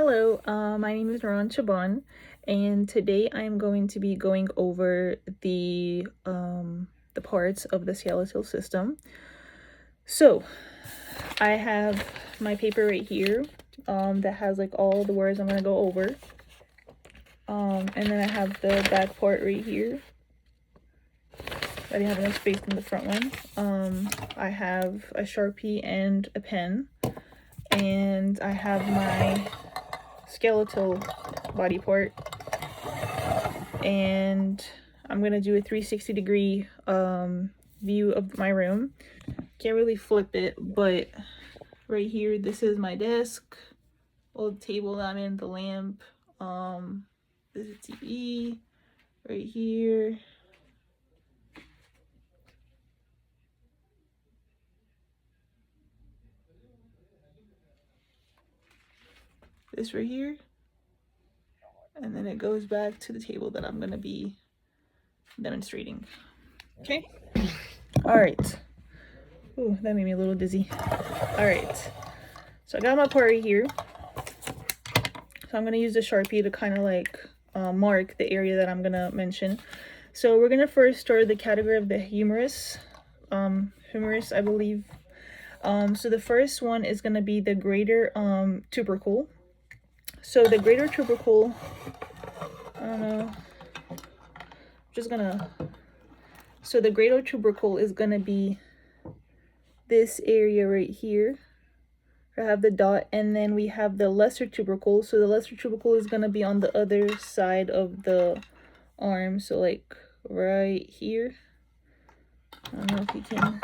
Hello, my name is Ron Chabon, and today I am going to be going over the parts of the skeletal system. So, I have my paper right here that has like all the words I'm going to go over. And then I have the back part right here. I didn't have enough space in the front one. I have a Sharpie and a pen, and I have my skeletal body part, and I'm gonna do a 360-degree view of my room. Can't really flip it, but right here, this is my desk, old table that I'm in, the lamp, this is TV right here. This right here. And then it goes back to the table that I'm gonna be demonstrating. Okay. All right. Ooh, that made me a little dizzy. All right. So I got my part right here. So I'm gonna use the Sharpie to kind of like mark the area that I'm gonna mention. So we're gonna first start the category of the humerus. Humerus, I believe. So the first one is gonna be the greater tubercle. So the greater tubercle, I don't know. So the greater tubercle is gonna be this area right here. I have the dot, and then we have the lesser tubercle. So the lesser tubercle is gonna be on the other side of the arm. So like right here. I don't know if you can.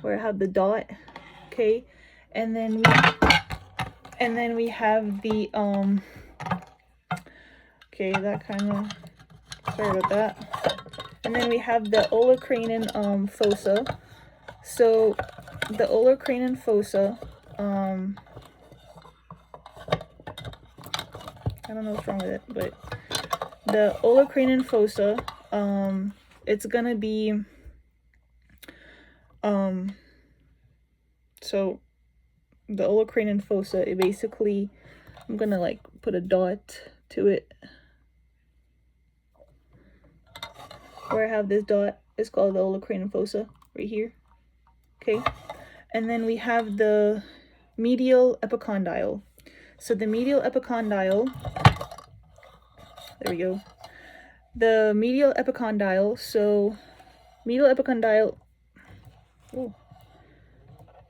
Where I have the dot. Okay, and then we have the Okay, that kind of. Sorry about that. And then we have the olecranon fossa. So the olecranon fossa, I don't know what's wrong with it, but the olecranon fossa, it's gonna be, so the olecranon fossa, it basically, I'm gonna like put a dot to it. Where I have this dot is called the olecranon fossa, right here. Okay, and then we have the medial epicondyle. So the medial epicondyle, there we go. The medial epicondyle, so medial epicondyle, oh,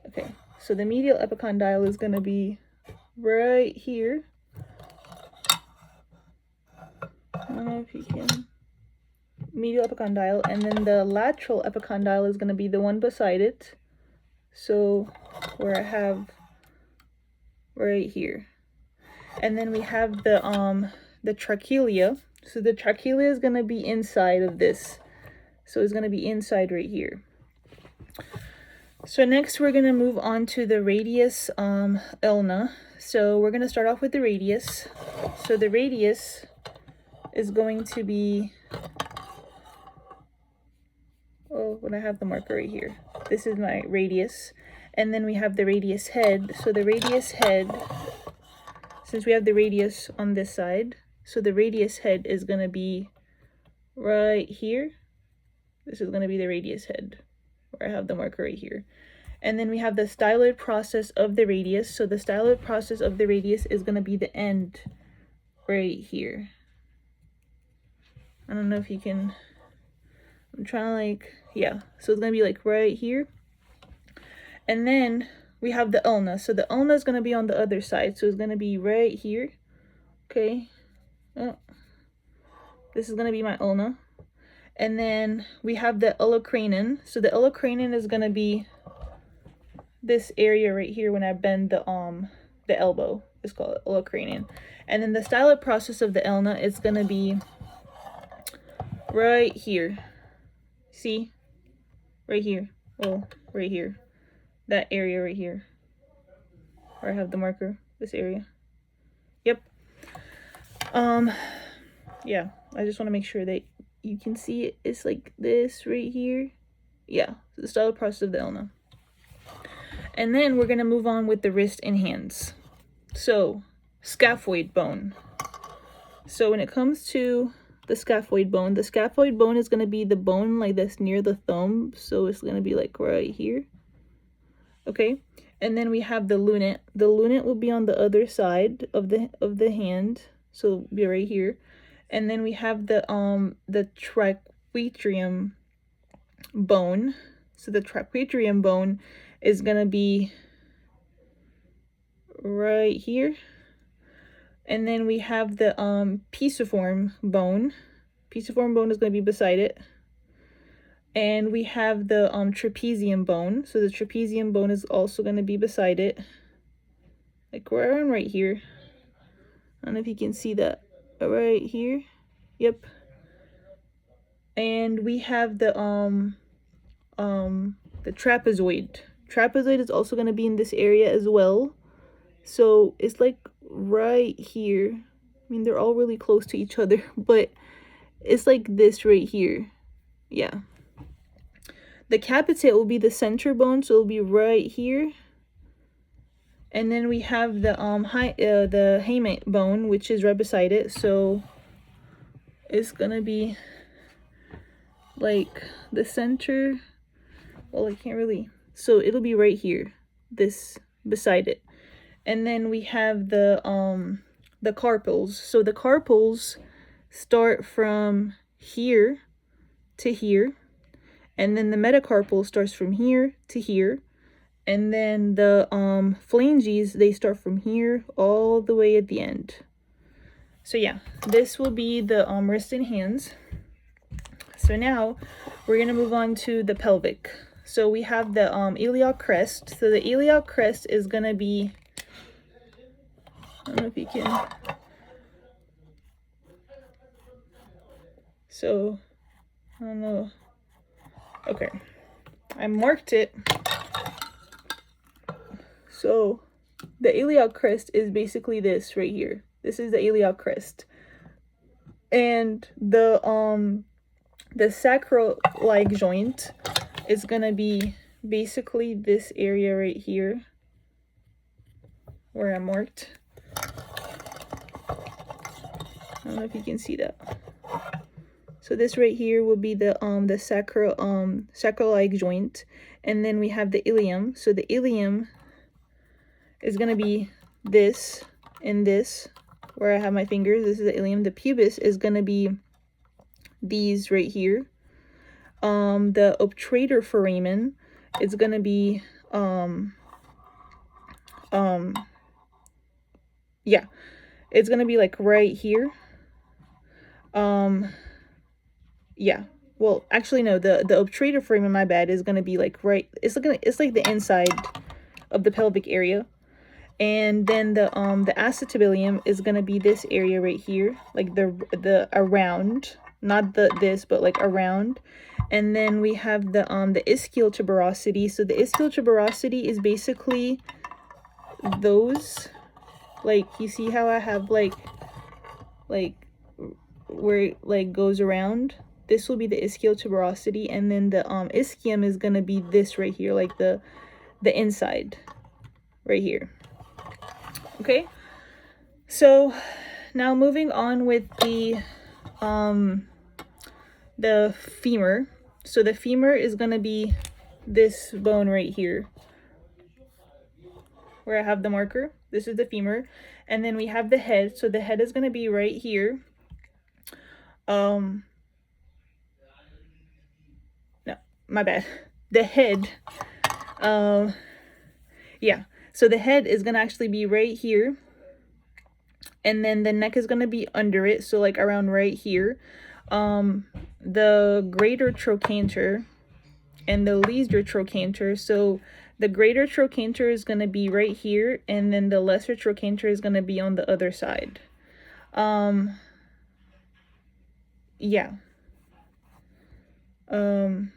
okay. So the medial epicondyle is gonna be right here. I don't know if you can. Medial epicondyle, and then the lateral epicondyle is gonna be the one beside it. So where I have right here. And then we have the trachea. So the trachea is gonna be inside of this. So it's gonna be inside right here. So next we're gonna move on to the radius ulna. So we're gonna start off with the radius. So the radius is going to be, oh, when I have the marker right here. This is my radius. And then we have the radius head. So the radius head, since we have the radius on this side, so the radius head is gonna be right here. This is gonna be the radius head, where I have the marker right here. And then we have the styloid process of the radius. So the styloid process of the radius is gonna be the end right here. I don't know if you can, I'm trying to like, yeah. So it's gonna be like right here. And then we have the ulna. So the ulna is gonna be on the other side. So it's gonna be right here. Okay. Oh. This is gonna be my ulna. And then we have the olecranon. So the olecranon is gonna be this area right here when I bend the elbow. It's called olecranon. And then the styloid process of the ulna is gonna be right here. See? Right here. Well, right here. That area right here. Where I have the marker. This area. Yep. Yeah. I just want to make sure that you can see it. It's like this right here. Yeah. So the styloid process of the ulna. And then we're gonna move on with the wrist and hands. So scaphoid bone. So when it comes to the scaphoid bone is going to be the bone like that's near the thumb. So it's going to be like right here. Okay. And then we have the lunate. The lunate will be on the other side of the hand. So it'll be right here. And then we have the triquetrium bone. So the triquetrium bone is going to be right here. And then we have the pisiform bone. Pisiform bone is going to be beside it. And we have the trapezium bone. So the trapezium bone is also going to be beside it. Like around right here. I don't know if you can see that. Right here. Yep. And we have the trapezoid. Trapezoid is also going to be in this area as well. So it's like right here. I mean, they're all really close to each other, but it's like this right here. Yeah. The capitate will be the center bone, so it'll be right here. And then we have the hamate bone, which is right beside it. So it's gonna be like the center. Well, I can't really. So it'll be right here, this beside it. And then we have the carpals. So the carpals start from here to here. And then the metacarpal starts from here to here. And then the phalanges, they start from here all the way at the end. So yeah, this will be the wrist and hands. So now we're going to move on to the pelvic. So we have the iliac crest. So the iliac crest is going to be, I don't know if you can. So, I don't know. Okay. I marked it. So, the iliac crest is basically this right here. This is the iliac crest. And the sacral-like joint is going to be basically this area right here where I marked. I don't know if you can see that. So this right here will be the sacral-like joint, and then we have the ilium. So the ilium is gonna be this and this, where I have my fingers. This is the ilium. The pubis is gonna be these right here. The obturator foramen is gonna be yeah, it's gonna be like right here. Yeah, well, actually no, the obturator foramen, my bad, is gonna be like right, it's like the inside of the pelvic area. And then the acetabulium is gonna be this area right here, like the around, not this, but like around. And then we have the ischial tuberosity. So the ischial tuberosity is basically those, like, you see how I have like where it like goes around. This will be the ischial tuberosity, and then the ischium is gonna be this right here, like the inside right here. Okay, so now moving on with the femur. So the femur is gonna be this bone right here where I have the marker. This is the femur. And then we have the head. So the head is gonna be right here. No, my bad. The head, yeah. So the head is gonna actually be right here. And then the neck is gonna be under it. So like around right here. The greater trochanter and the lesser trochanter. So the greater trochanter is going to be right here, and then the lesser trochanter is going to be on the other side. Yeah. And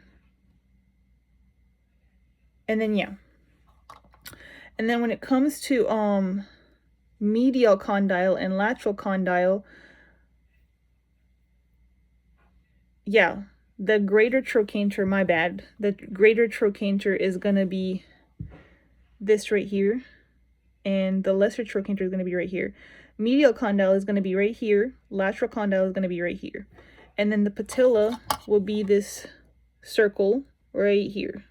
then yeah. And then when it comes to medial condyle and lateral condyle, yeah, the greater trochanter, my bad, the greater trochanter is gonna be this right here, and the lesser trochanter is going to be right here. Medial condyle is going to be right here. Lateral condyle is going to be right here. And then the patella will be this circle right here.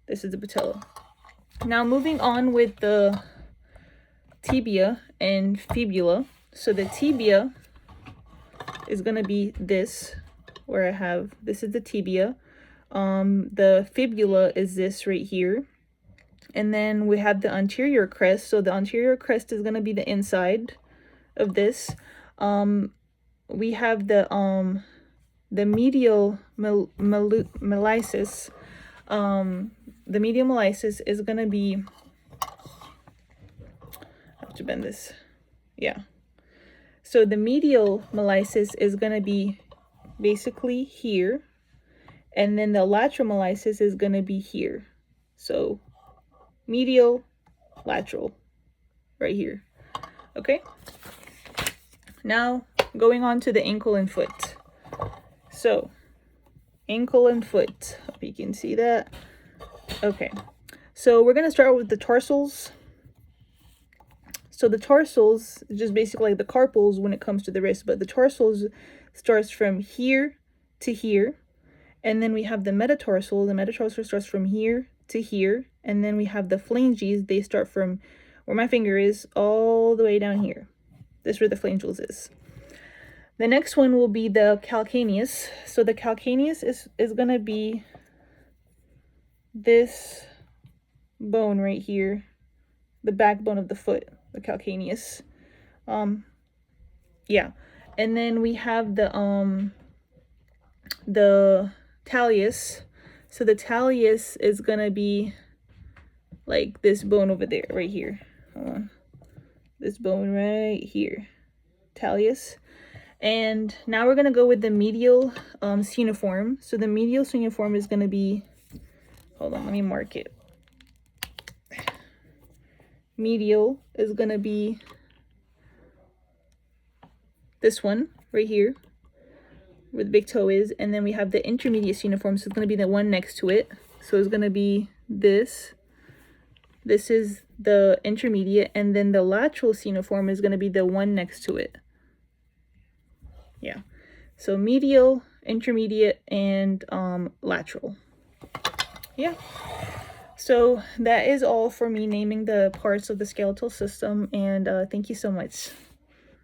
This is the patella. Now moving on with the tibia and fibula. So the tibia is going to be this, where I have, this is the tibia. The fibula is this right here. And then we have the anterior crest. So the anterior crest is going to be the inside of this. We have the medial myelitis. The medial myelitis is going to be, I have to bend this. Yeah. So the medial myelitis is going to be basically here. And then the lateral myelitis is going to be here. So medial, lateral, right here. Okay. Now going on to the ankle and foot. So ankle and foot, hope you can see that. Okay, so we're going to start with the tarsals. So the tarsals is just basically like the carpals when it comes to the wrist, but the tarsals starts from here to here. And then we have the metatarsal. The metatarsal starts from here to here. And then we have the phalanges. They start from where my finger is all the way down here. This is where the phalanges is. The next one will be the calcaneus. So the calcaneus is going to be this bone right here, the backbone of the foot, the calcaneus. Yeah. And then we have the talus. So the talus is going to be like this bone over there, right here. Hold on. This bone right here. Talus. And now we're going to go with the medial cuneiform. So the medial cuneiform is going to be, hold on, let me mark it. Medial is going to be this one right here, where the big toe is. And then we have the intermediate cuneiform, so it's going to be the one next to it. So it's going to be this. This is the intermediate, and then the lateral cuneiform is going to be the one next to it. Yeah, so medial, intermediate, and lateral. Yeah, so that is all for me naming the parts of the skeletal system, and thank you so much.